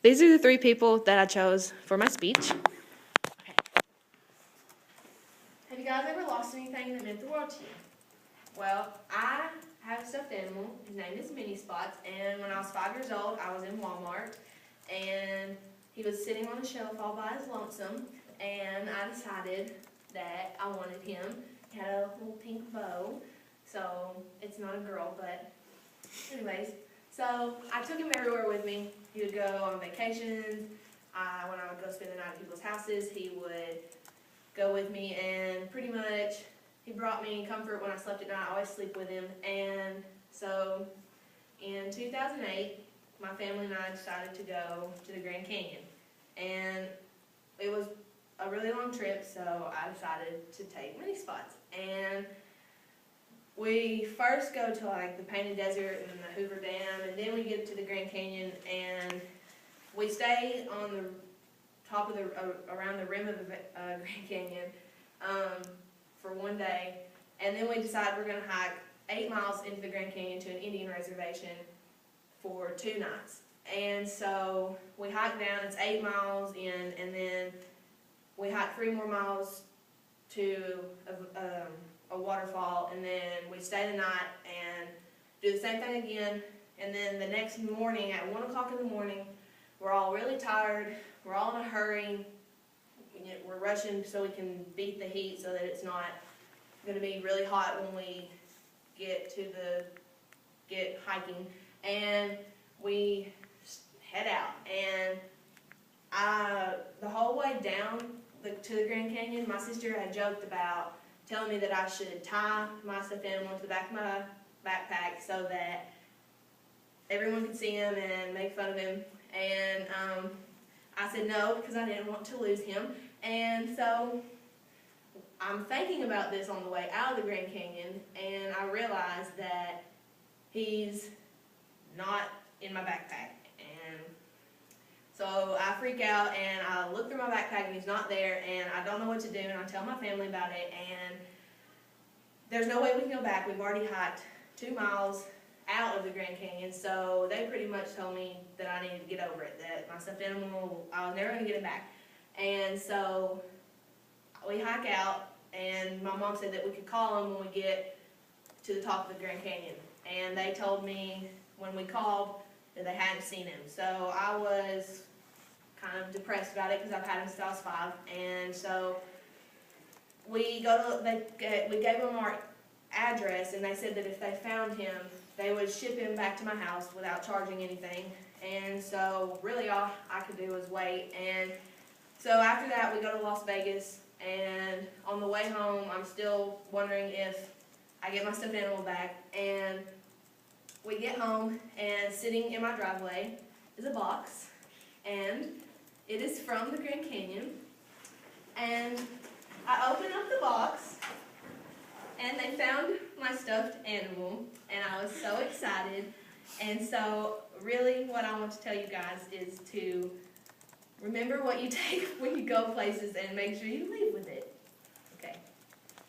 these are the 3 people that I chose for my speech. Okay. Have you guys ever lost anything that meant the world to you? Well, I have a stuffed animal. His name is Mini Spots, and when I was 5 years old, I was in Walmart, and he was sitting on a shelf all by his lonesome, and I decided that I wanted him. He had a little pink bow, so it's not a girl, but anyways. So I took him everywhere with me. He would go on vacations. When I would go spend the night at people's houses, he would go with me, and pretty much he brought me comfort when I slept at night. I always sleep with him. And so in 2008, my family and I decided to go to the Grand Canyon. And it was a really long trip, so I decided to take Mini Spots. And we first go to like the Painted Desert and the Hoover Dam, and then we get to the Grand Canyon, and we stay on the top of the, around the rim of the Grand Canyon for one day, and then we decide we're going to hike 8 miles into the Grand Canyon to an Indian reservation for 2 nights. And so we hike down, it's 8 miles in, and then we hike 3 more miles to a waterfall, and then we stay the night and do the same thing again. And then the next morning at 1 o'clock in the morning, we're all really tired, we're all in a hurry, we're rushing so we can beat the heat so that it's not going to be really hot when we get hiking. And we head out, and the whole way down to the Grand Canyon, my sister had joked about telling me that I should tie my stuffed animal to the back of my backpack so that everyone could see him and make fun of him. And I said no, because I didn't want to lose him. And so I'm thinking about this on the way out of the Grand Canyon, and I realized that he's not in my backpack. And so I freak out, and I look through my backpack, and he's not there, and I don't know what to do, and I tell my family about it, and there's no way we can go back. We've already hiked 2 miles out of the Grand Canyon, so they pretty much told me that I needed to get over it, that my stuffed animal, I was never going to get it back. And so we hike out, and my mom said that we could call him when we get to the top of the Grand Canyon. And they told me when we called that they hadn't seen him. So I was kind of depressed about it because I've had him since I was 5. And so we gave them our address, and they said that if they found him, they would ship him back to my house without charging anything. And so really all I could do was wait. And so after that, we go to Las Vegas, and on the way home, I'm still wondering if I get my stuffed animal back. And we get home, and sitting in my driveway is a box, and it is from the Grand Canyon. And I open up the box, and they found my stuffed animal, and I was so excited. And so really what I want to tell you guys is to remember what you take when you go places and make sure you leave with it.